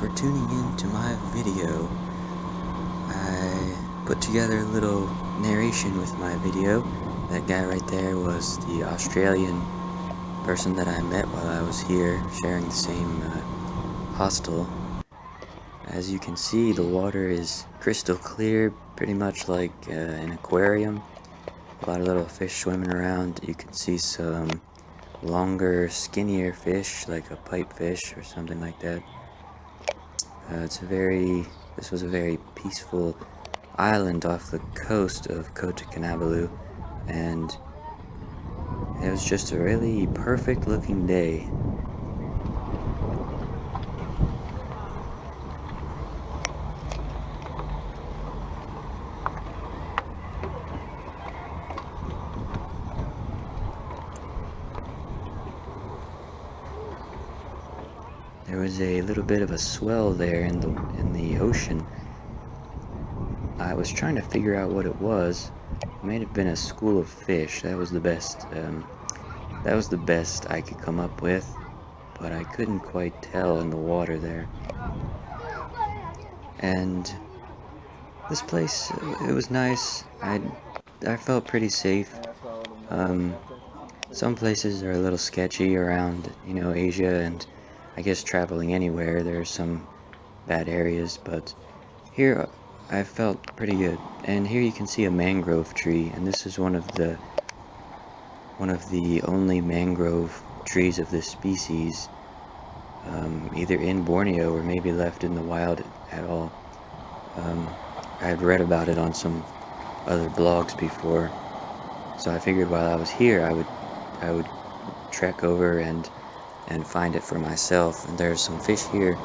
for tuning in to my video. I put together a little narration with my video. That guy right there was the Australian person that I met while I was here, sharing the same hostel. As you can see, the water is crystal clear, pretty much like an aquarium. A lot of little fish swimming around. You can see some longer, skinnier fish, like a pipefish or something like that. This was a very peaceful island off the coast of Kota Kinabalu, and it was just a really perfect looking day. There was a little bit of a swell there in the ocean. I was trying to figure out what it was. It may have been a school of fish. That was the best. That was the best I could come up with, but I couldn't quite tell in the water there. And this place, it was nice. I felt pretty safe. Some places are a little sketchy around, Asia, and I guess traveling anywhere, there are some bad areas, but here I felt pretty good. And here you can see a mangrove tree, and this is one of the only mangrove trees of this species, either in Borneo or maybe left in the wild at all. I had read about it on some other blogs before, so I figured while I was here I would trek over and find it for myself. And there's some fish here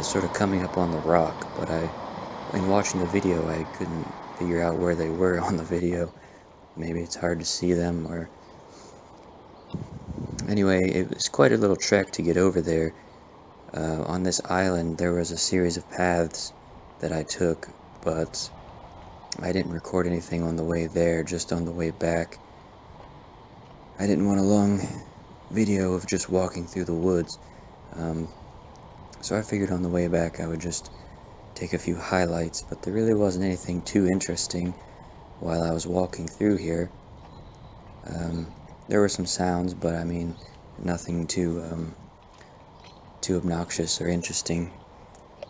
sort of coming up on the rock, but in watching the video I couldn't figure out where they were on the video. Maybe it's hard to see them, or anyway, it was quite a little trek to get over there. On this island there was a series of paths that I took, but I didn't record anything on the way there, just on the way back. I didn't want a long video of just walking through the woods, so I figured on the way back I would just take a few highlights, but there really wasn't anything too interesting while I was walking through here. There were some sounds, but I mean, nothing too obnoxious or interesting.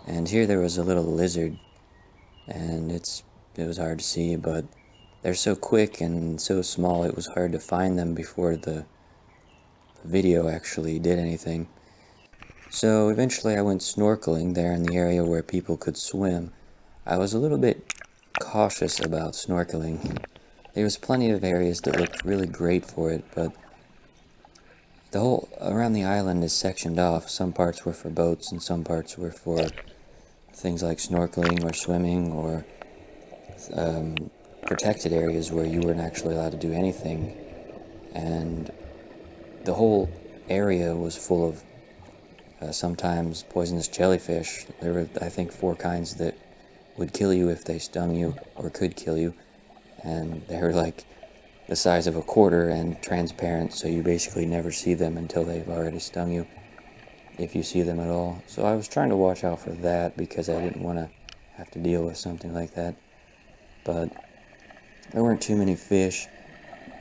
And here there was a little lizard, and it was hard to see, but they're so quick and so small it was hard to find them before the video actually did anything. So eventually I went snorkeling there in the area where people could swim. I was a little bit cautious about snorkeling. There was plenty of areas that looked really great for it, but the whole around the island is sectioned off. Some parts were for boats and some parts were for things like snorkeling or swimming, or protected areas where you weren't actually allowed to do anything. And the whole area was full of sometimes poisonous jellyfish. There were, I think, 4 kinds that would kill you if they stung you, or could kill you, and they were like the size of a quarter and transparent, so you basically never see them until they've already stung you, if you see them at all. So I was trying to watch out for that because I didn't want to have to deal with something like that. But there weren't too many fish.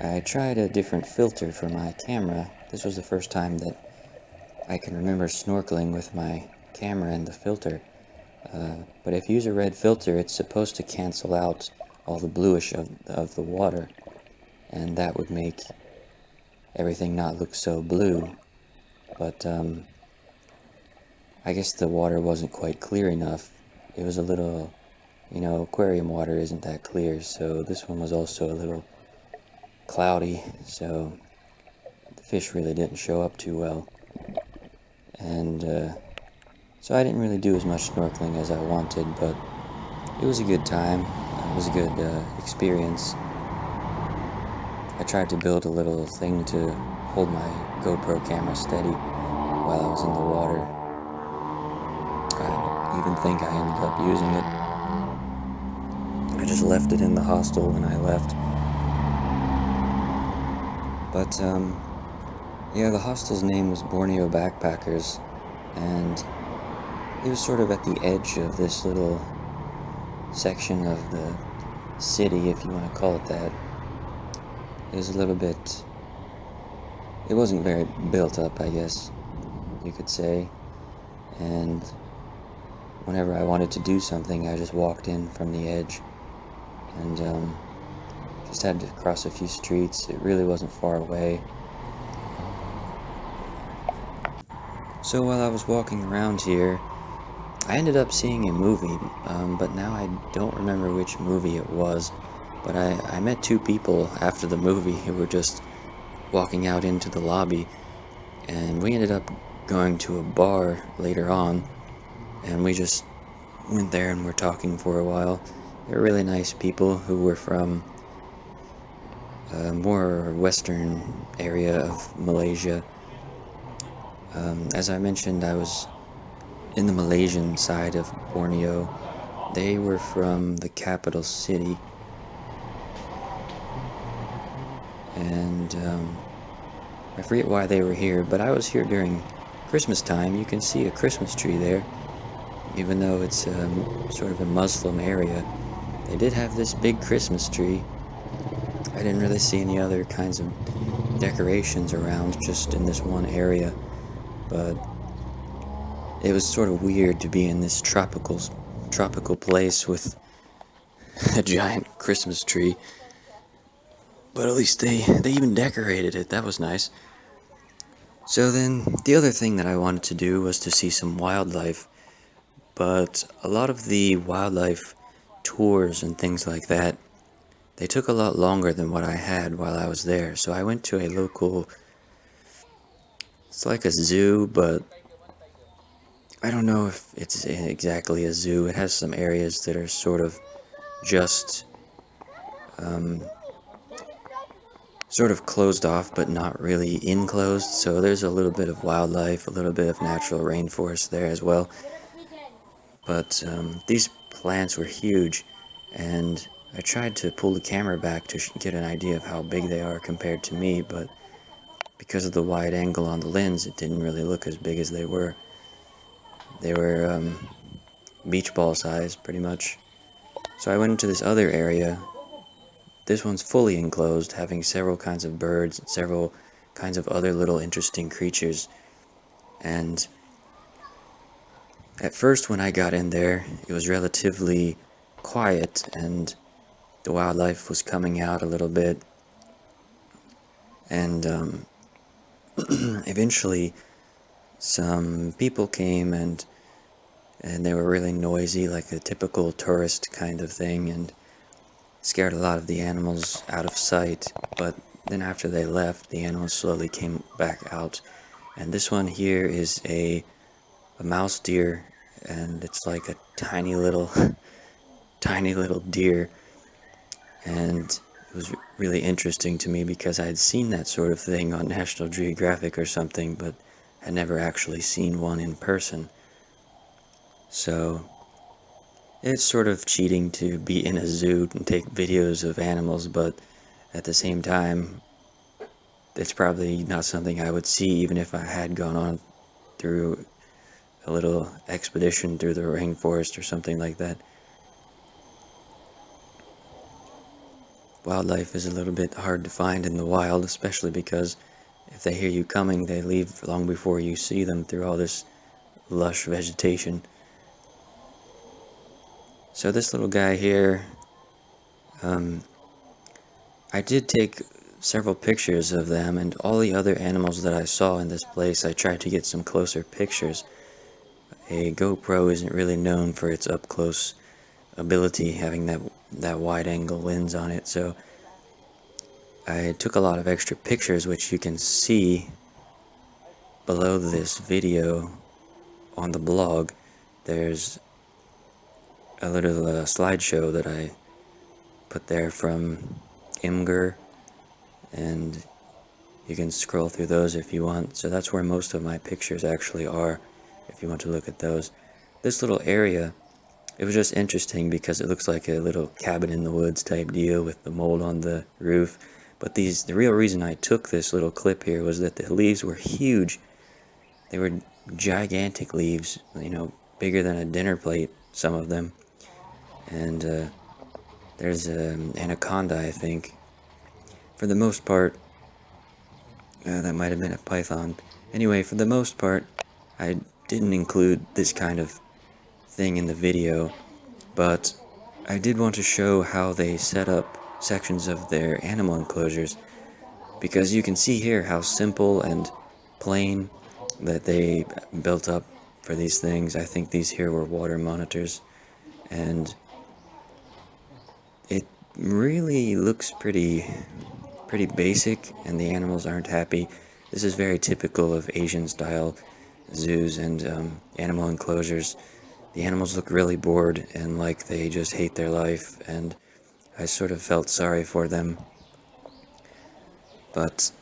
I tried a different filter for my camera. This was the first time that I can remember snorkeling with my camera and the filter. But if you use a red filter, it's supposed to cancel out all the bluish of the water, and that would make everything not look so blue. But I guess the water wasn't quite clear enough. It was a little, aquarium water isn't that clear, so this one was also a little cloudy, so the fish really didn't show up too well. And so I didn't really do as much snorkeling as I wanted, but it was a good time. It was a good experience. I tried to build a little thing to hold my GoPro camera steady while I was in the water. I even think I ended up using it. I just left it in the hostel when I left. But yeah, the hostel's name was Borneo Backpackers, and It was sort of at the edge of this little section of the city, if you want to call it that. It was a little bit... It wasn't very built up, I guess you could say. And whenever I wanted to do something, I just walked in from the edge. And just had to cross a few streets. It really wasn't far away. So while I was walking around here, I ended up seeing a movie, but now I don't remember which movie it was. But I met two people after the movie who were just walking out into the lobby, and we ended up going to a bar later on, and we just went there and were talking for a while. They were really nice people who were from a more western area of Malaysia. As I mentioned, I was in the Malaysian side of Borneo. They were from the capital city, and I forget why they were here, but I was here during Christmas time. You can see a Christmas tree there, even though it's sort of a Muslim area. They did have this big Christmas tree. I didn't really see any other kinds of decorations around, just in this one area, but it was sort of weird to be in this tropical place with a giant Christmas tree. But at least they even decorated it. That was nice. So then, the other thing that I wanted to do was to see some wildlife. But a lot of the wildlife tours and things like that, they took a lot longer than what I had while I was there. So I went to a local... It's like a zoo, but I don't know if it's exactly a zoo. It has some areas that are sort of just... sort of closed off, but not really enclosed, so there's a little bit of wildlife, a little bit of natural rainforest there as well. But these plants were huge, and I tried to pull the camera back to get an idea of how big they are compared to me, but because of the wide angle on the lens, it didn't really look as big as they were. They were beach ball size, pretty much. So I went into this other area. This one's fully enclosed, having several kinds of birds, several kinds of other little interesting creatures. And at first when I got in there, it was relatively quiet, and the wildlife was coming out a little bit. And eventually some people came, and they were really noisy, like a typical tourist kind of thing, and scared a lot of the animals out of sight. But then after they left, the animals slowly came back out. And this one here is a mouse deer, and it's like a tiny little tiny little deer. And it was really interesting to me because I had seen that sort of thing on National Geographic or something, but had never actually seen one in person. So it's sort of cheating to be in a zoo and take videos of animals, but at the same time, it's probably not something I would see even if I had gone on through a little expedition through the rainforest or something like that. Wildlife is a little bit hard to find in the wild, especially because if they hear you coming, they leave long before you see them through all this lush vegetation. So this little guy here, I did take several pictures of them, and all the other animals that I saw in this place, I tried to get some closer pictures. A GoPro isn't really known for its up-close ability, having that wide-angle lens on it, so I took a lot of extra pictures, which you can see below this video on the blog. There's a little slideshow that I put there from Imgur, and you can scroll through those if you want. So that's where most of my pictures actually are, if you want to look at those. This little area, it was just interesting because it looks like a little cabin in the woods type deal with the mold on the roof. But the real reason I took this little clip here was that the leaves were huge. They were gigantic leaves, you know, bigger than a dinner plate, some of them. And there's an anaconda, I think. For the most part, that might have been a python. Anyway, for the most part, I didn't include this kind of thing in the video, but I did want to show how they set up sections of their animal enclosures, because you can see here how simple and plain that they built up for these things. I think these here were water monitors, and it really looks pretty basic, and the animals aren't happy. This is very typical of Asian style zoos and animal enclosures. The animals look really bored and like they just hate their life, and I sort of felt sorry for them. But,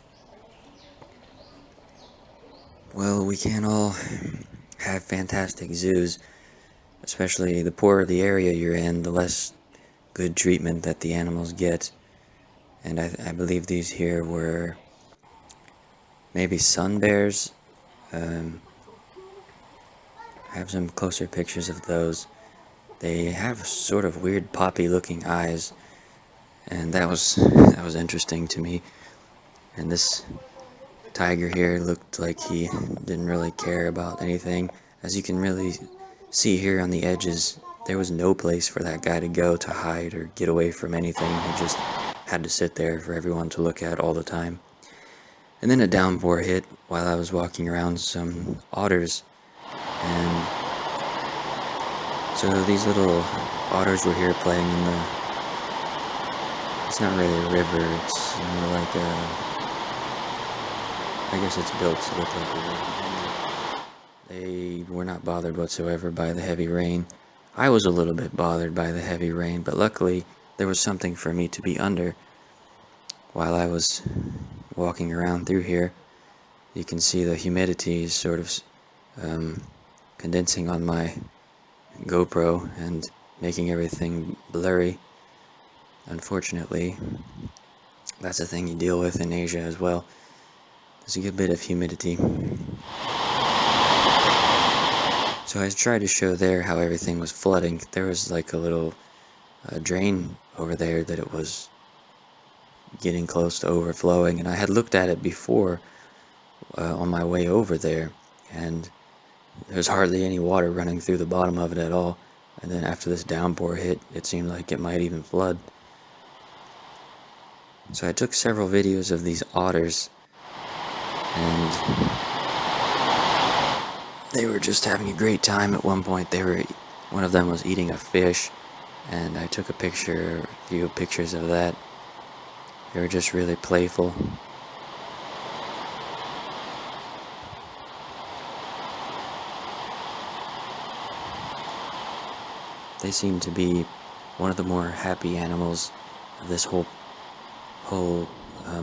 well, we can't all have fantastic zoos, especially the poorer the area you're in, the less good treatment that the animals get. And I believe these here were maybe sun bears. I have some closer pictures of those. They have sort of weird poppy looking eyes, and that was interesting to me. And this tiger here looked like he didn't really care about anything. As you can really see here on the edges, there was no place for that guy to go to hide or get away from anything. He just had to sit there for everyone to look at all the time. And then a downpour hit while I was walking around some otters, and so these little otters were here playing in the, it's not really a river, it's more like a, I guess it's built to look like a river. They were not bothered whatsoever by the heavy rain. I was a little bit bothered by the heavy rain, but luckily there was something for me to be under while I was walking around through here. You can see the humidity is sort of condensing on my GoPro and making everything blurry. Unfortunately, that's a thing you deal with in Asia as well. There's a good bit of humidity. So I tried to show there how everything was flooding. There was like a little drain over there that it was getting close to overflowing, and I had looked at it before on my way over there, and there's hardly any water running through the bottom of it at all. And then after this downpour hit, it seemed like it might even flood. So I took several videos of these otters, and they were just having a great time. At one point, one of them was eating a fish, and I took a few pictures of that. They were just really playful. They seem to be one of the more happy animals of this whole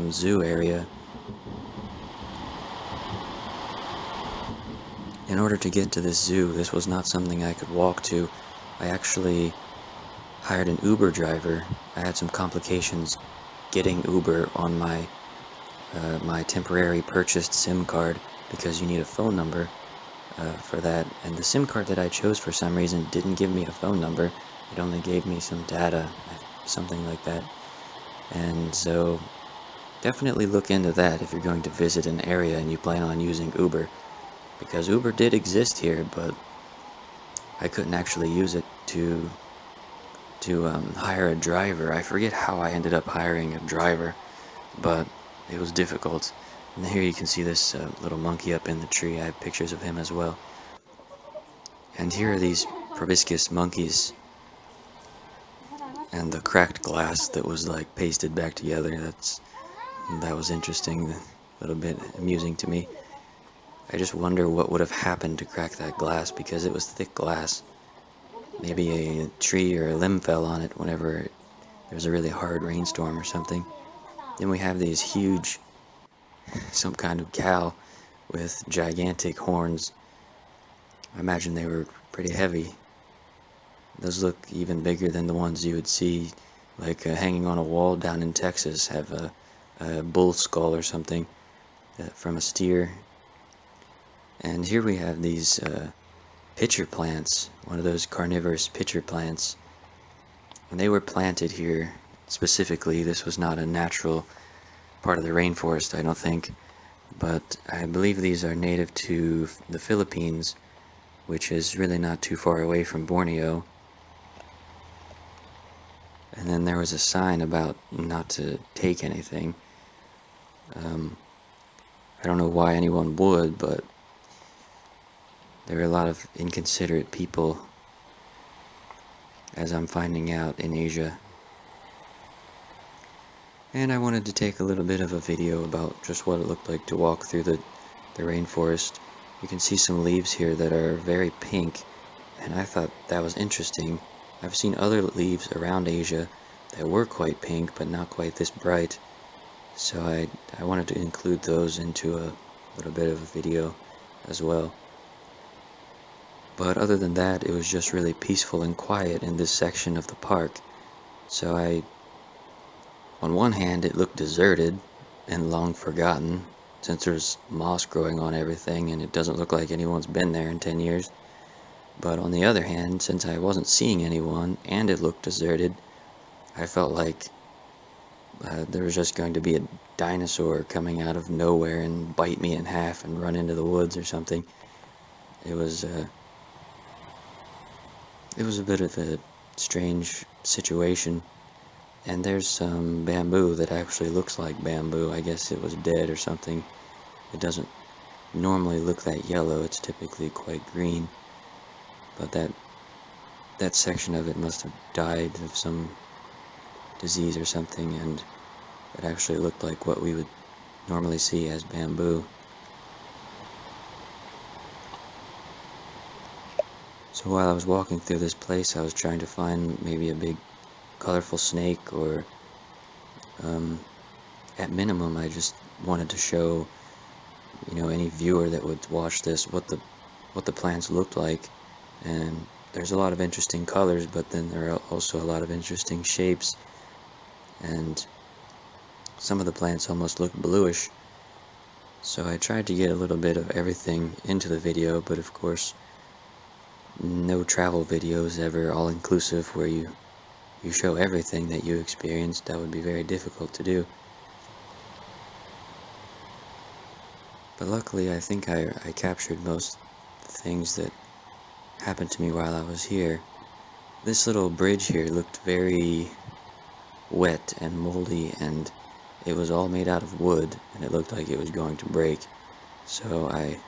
zoo area. In order to get to this zoo, this was not something I could walk to. I actually hired an Uber driver. I had some complications getting Uber on my my temporary purchased SIM card, because you need a phone number for that, and the SIM card that I chose for some reason didn't give me a phone number. It only gave me some data, something like that. And so definitely look into that if you're going to visit an area and you plan on using Uber, because Uber did exist here, but I couldn't actually use it to hire a driver. I forget how I ended up hiring a driver, but it was difficult. And here you can see this little monkey up in the tree. I have pictures of him as well. And here are these proboscis monkeys, and the cracked glass that was like pasted back together. That was interesting, a little bit amusing to me. I just wonder what would have happened to crack that glass, because it was thick glass. Maybe a tree or a limb fell on it whenever there was a really hard rainstorm or something. Then we have these huge, some kind of cow with gigantic horns. I imagine they were pretty heavy. Those look even bigger than the ones you would see like hanging on a wall down in Texas, have a bull skull or something from a steer. And here we have these pitcher plants, one of those carnivorous pitcher plants. When they were planted here, specifically, this was not a natural part of the rainforest, I don't think, but I believe these are native to the Philippines, which is really not too far away from Borneo. And then there was a sign about not to take anything. I don't know why anyone would, but there are a lot of inconsiderate people, as I'm finding out, in Asia. And I wanted to take a little bit of a video about just what it looked like to walk through the rainforest. You can see some leaves here that are very pink, and I thought that was interesting. I've seen other leaves around Asia that were quite pink, but not quite this bright. So I wanted to include those into a little bit of a video as well. But other than that, it was just really peaceful and quiet in this section of the park. So on one hand, it looked deserted and long forgotten, since there's moss growing on everything and it doesn't look like anyone's been there in 10 years. But on the other hand, since I wasn't seeing anyone and it looked deserted, I felt like there was just going to be a dinosaur coming out of nowhere and bite me in half and run into the woods or something. It was a bit of a strange situation. And there's some bamboo that actually looks like bamboo. I guess it was dead or something. It doesn't normally look that yellow. It's typically quite green. But that section of it must have died of some disease or something, and it actually looked like what we would normally see as bamboo. So while I was walking through this place, I was trying to find maybe a big colorful snake, or at minimum I just wanted to show any viewer that would watch this what the plants looked like. And there's a lot of interesting colors, but then there are also a lot of interesting shapes, and some of the plants almost look bluish. So I tried to get a little bit of everything into the video, but of course no travel video is ever all-inclusive where you show everything that you experienced. That would be very difficult to do. But luckily I think I captured most things that happened to me while I was here. This little bridge here looked very wet and moldy, and it was all made out of wood, and it looked like it was going to break. So I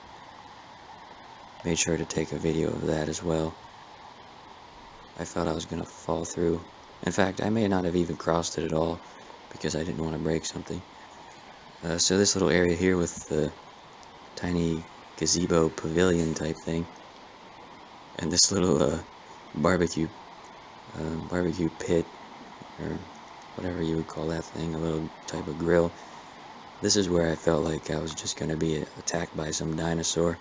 made sure to take a video of that as well. I thought I was going to fall through. In fact, I may not have even crossed it at all, because I didn't want to break something. So this little area here with the tiny gazebo pavilion type thing, and this little barbecue pit, or whatever you would call that thing, a little type of grill. This is where I felt like I was just going to be attacked by some dinosaur.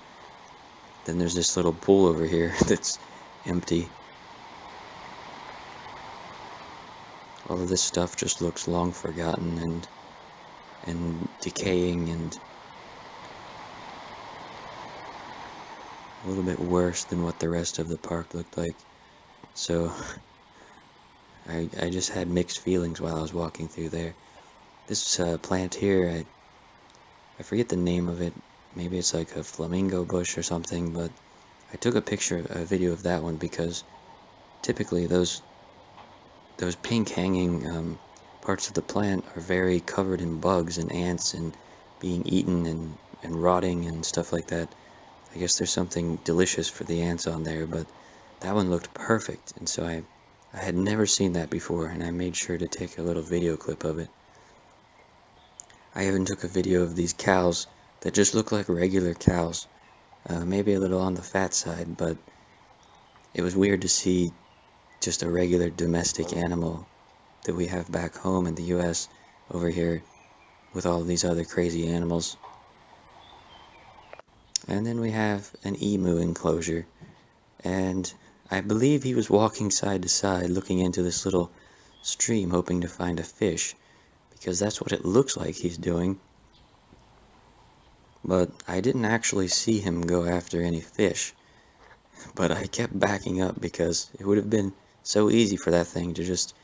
Then there's this little pool over here that's empty. All of this stuff just looks long forgotten and decaying, and a little bit worse than what the rest of the park looked like. So I just had mixed feelings while I was walking through there. This plant here, I forget the name of it. Maybe it's like a flamingo bush or something, but I took a video of that one, because typically those pink hanging parts of the plant are very covered in bugs and ants and being eaten and rotting and stuff like that. I guess there's something delicious for the ants on there, but that one looked perfect, and so I had never seen that before, and I made sure to take a little video clip of it. I even took a video of these cows that just look like regular cows, maybe a little on the fat side, but it was weird to see just a regular domestic animal that we have back home in the US over here with all of these other crazy animals. And then we have an emu enclosure, and I believe he was walking side to side looking into this little stream hoping to find a fish, because that's what it looks like he's doing. But I didn't actually see him go after any fish. but I kept backing up because it would have been so easy for that thing to just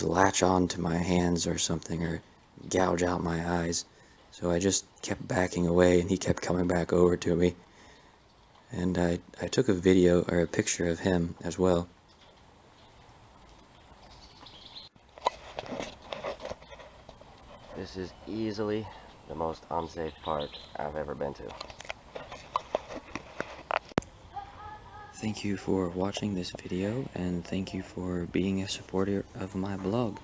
latch on to my hands or something, or gouge out my eyes. So I just kept backing away, and he kept coming back over to me. And I took a video or a picture of him as well. This is easily the most unsafe part I've ever been to. Thank you for watching this video, and thank you for being a supporter of my blog.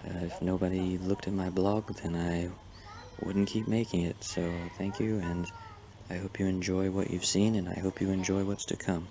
If nobody looked at my blog, then I wouldn't keep making it. So thank you, and I hope you enjoy what you've seen, and I hope you enjoy what's to come.